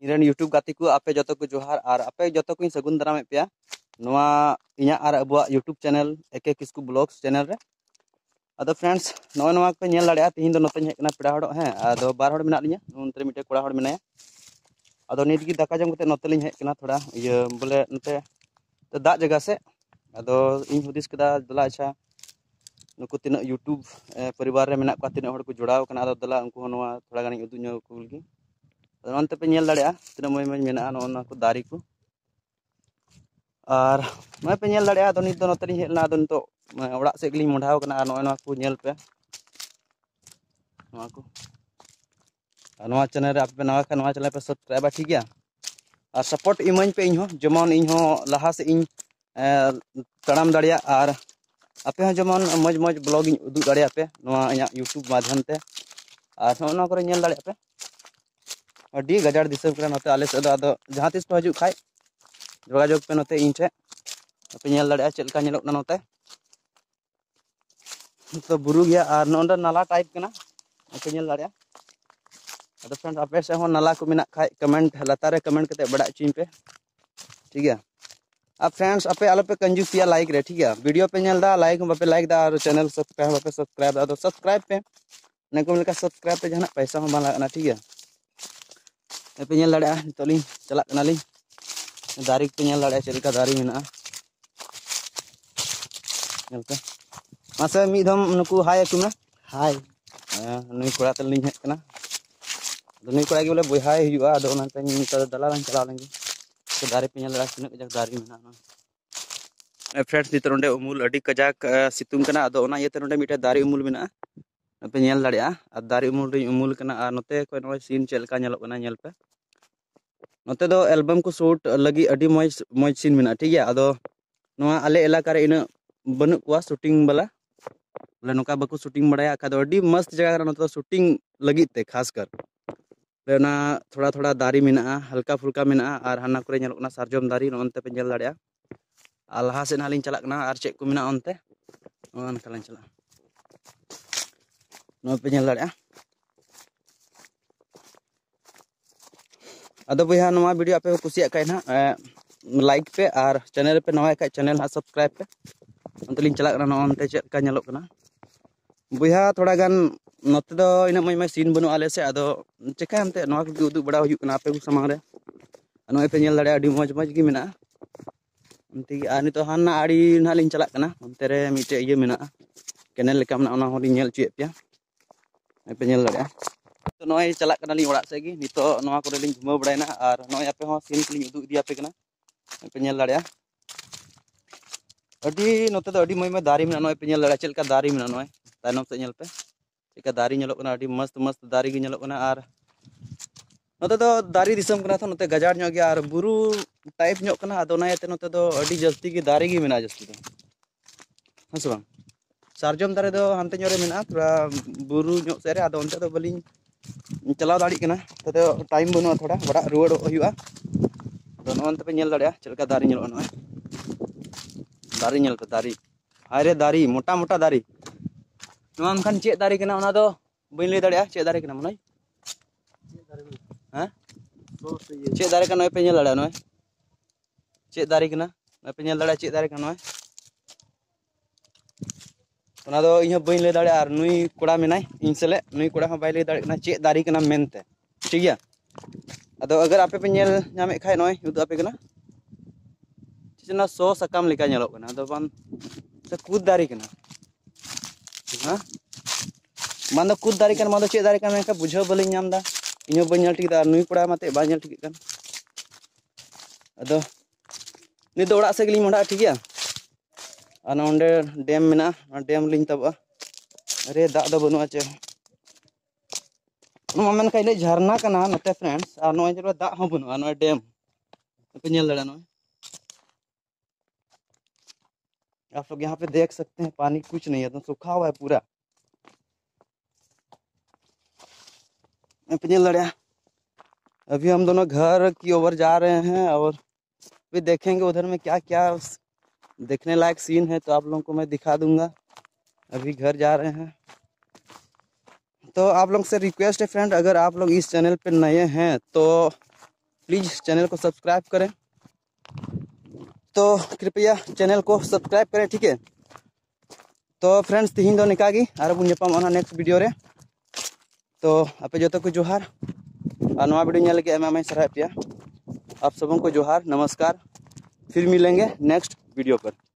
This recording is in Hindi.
इन यूट्यूब गाते को आपे जो को जोहार और आपे जो को सगुन दाराम पे इं और अब YouTube channel AK Kisku blogs channel रे अदो फ्रेंड्स नवा पे नेल दाड़े तीन दो नते हेकना पेड़ा हड़ हैं अदो बार हड़ मेना लिया उनते मिटे कोड़ा हड़ मेनाया अदो नित गी दाका जम कते नते लिं हेकना थोड़ा ये बोले नते तो दाग जगह से अदो इन हुदिस कदा दला अच्छा नुकु तीना यूट्यूब परिवार रे मेना को तीना हड़ को जोड़ाव कना अदो दला उनको नवा थोड़ा गानी उदु ᱧᱚᱜ कुलगी अनते पे नेल दाड़े तीना मय मय मेना नोना को दारी को और मैं पे नेल दाड़े अदो नित दो नते लिं हेलना अदो नितो ओड़ा से गलिं मोढ़ाव कना नोना को नेल पे नोआ को नवा चैनल रे आपे नवा खान नवा चैनल पे सब्सक्राइब ठीक गया और सपोर्ट इमाኝ पे इन जेमन इन लहा से इन तड़ाम दाड़िया और आपे हो जेमन मज मज ब्लॉग इन उदुग दाड़िया पे नवा इया यूट्यूब माध्यम ते और नोना करे नेल दाड़िया पे अडी गजाड़ दिसम करे नते आले से अदो जहां तिस पे हजू खाय जोगाजोग पे नते इन ठे पे नेल दाड़िया चेलका नेलोग ना नते तो बुरु गया और नोंडा नाला टाइप कना पे नेल दाड़िया अदो फ्रेंड आपे से हो नाला को मेना खाय कमेंट लतारे कमेंट कते बड़ा चिन पे ठीक है अब फ्रेंड्स आपे आलो पे कंजूसिया लाइक रे ठीक है वीडियो पे नेल दा लाइक बापे लाइक दा और चैनल सब्सक्राइब बापे सब्सक्राइब दा तो सब्सक्राइब पे neko mereka subscribe पे जहां पैसा हो बाला ना ठीक है पे नेल दाड़े तो लिं चला कना लिं दारी पे नेल दाड़े चलका दारी मेना नेलका मासे मी धम नुकु हाय कुना हाय नुई कोड़ा तल लिं हेक कना नुई कोड़ा के बोले बहाय हुआ अदो नाते नितो दला लां चला लेंगे तो दारी पे नेल दाड़े तिना कजाक दारी मेना ना फ्रेंड्स नितो नोंडे उमुल अडी कजाक सितुंग कना अदो ओना येते नोंडे मिटे दारी उमुल मेना पे नेल दाड़े और दारी उमुल रे उमुल कना और नते को नय सीन चलका नेलो कना नेल पे नते दो एल्बम को शूट लगी अडी मज मज सीन मेना ठीक है अदो नवा आले इलाका रे इन बनु कुआ शूटिंग वाला बोले नोका बको शूटिंग बड़ाया का दो अडी मस्त जगह नते शूटिंग लगी ते खास कर लेना थोड़ा थोड़ा दारी मेना हल्का फुल्का मेना और हाना करे नेलो कना सारजम दारी नोनते पे नेल दाड़े और लहा से नालिं चला कना और चेक को मेना ओनते ओन कलां चला नो पे नेल दाड़े अदो भैया नवा वीडियो आपे कुसिया का ना लाइक पे और चैनल पे नवा का चैनल ना सब्सक्राइब पे अंत लिंक चला कना ओनते चेक का नेलो कना भैया थोड़ा गान नते दो इन मय मय सीन बनु आले से अदो चेका अंते नवा को उदु बड़ा हुयु कना आपे को सामने रे नवा पे नेल दाड़े अडी मज मज गी मेना अंते आ नितो हाना आड़ी ना लिंक चला कना अंते रे मिटे ये मेना केनेल लेका मेना ओना होली नेल चुए पे पे नेल दाड़े तो नय चला कना लिंग ओड़ा से गी नितो नवा करे लिंग घुमा बड़ायना और नय आपे हो सीन लिंग उदु इदिया पे कना पे नेल दाड़े अडी नते दो अडी मय मय दारी मेना नय पे नेल दाड़े चलका दारी मेना नय तायनम से नेल पे चलका दारी नेलो कना अडी मस्त मस्त दारी गी नेलो कना और नते दो दारी दिसम कना तो नते गजाड़ ᱧᱚᱜ गया और बुरु टाइप ᱧᱚᱜ कना अदो नायते नते दो अडी जस्ती गी दारी गी मेना जस्ती दो हस बांग सारजम दारे दो हानते ᱧᱚᱜ रे मेना थोड़ा बुरु ᱧᱚᱜ से रे अदो ओनते दो बलिंग चलाव दाड़ी कना तो टाइम बनुआ थोड़ा बड़ा रुआड़ हुआ तो नोनते पे नेल दाड़े चलका दारी नेलो नय दारी नेल पे दारी अरे दारी मोटा मोटा दारी नोआ खान चे दारी कना ओना दो बइन ले दाड़े चे दारी कना मनय हां चे दारी कना पे नेल दाड़े नय चे दारी कना नय पे नेल दाड़े चे दारी कना नय ओना दो इन बइन ले दाड़े और नुई कोड़ा मेनाय इन सेले नुई कोड़ा हो बाय ले दाड़े कना चे दारी कना मेनते ठीक है अदो अगर आपे पे नेल नामे खाय नय उदु आपे कना चेना सो सकाम लेका नेलो कना अदो बान से कूद दारी कना हां मान दो कूद दारी कना मान दो चे दारी कना मेका बुझाव बलिं नाम दा इन बइन नेल ठीक दा नुई कोड़ा माते बा नेल ठीक कन अदो नि दो ओड़ा से गलिं मोड़ा ठीक है और नोंडे डैम मेना डैम लिंग तब अरे दा दो बनुआ चे नो मन का झरना कना नते फ्रेंड्स और नो जरो दा हो बनुआ नो डैम पे नेल दाड़ा नो आप लोग यहाँ पे देख सकते हैं पानी कुछ नहीं है तो सूखा हुआ है पूरा पे नेल दाड़ा अभी हम दोनों घर की ओर जा रहे हैं और भी देखेंगे उधर में क्या क्या देखने लायक सीन है तो आप लोगों को मैं दिखा दूंगा अभी घर जा रहे हैं तो आप लोग से रिक्वेस्ट है फ्रेंड अगर आप लोग इस चैनल पे नए हैं तो प्लीज़ चैनल को सब्सक्राइब करें। तो कृपया चैनल को सब्सक्राइब करें, ठीक है। तो फ्रेंड्स तीन निका गी और बन जापाम नेक्स्ट वीडियो रे। तो आपे जो को जोहार और नवा वीडियो लगे आयमा सराह पे। आप सबों को जोहार, नमस्कार। फिर मिलेंगे नेक्स्ट वीडियो पर।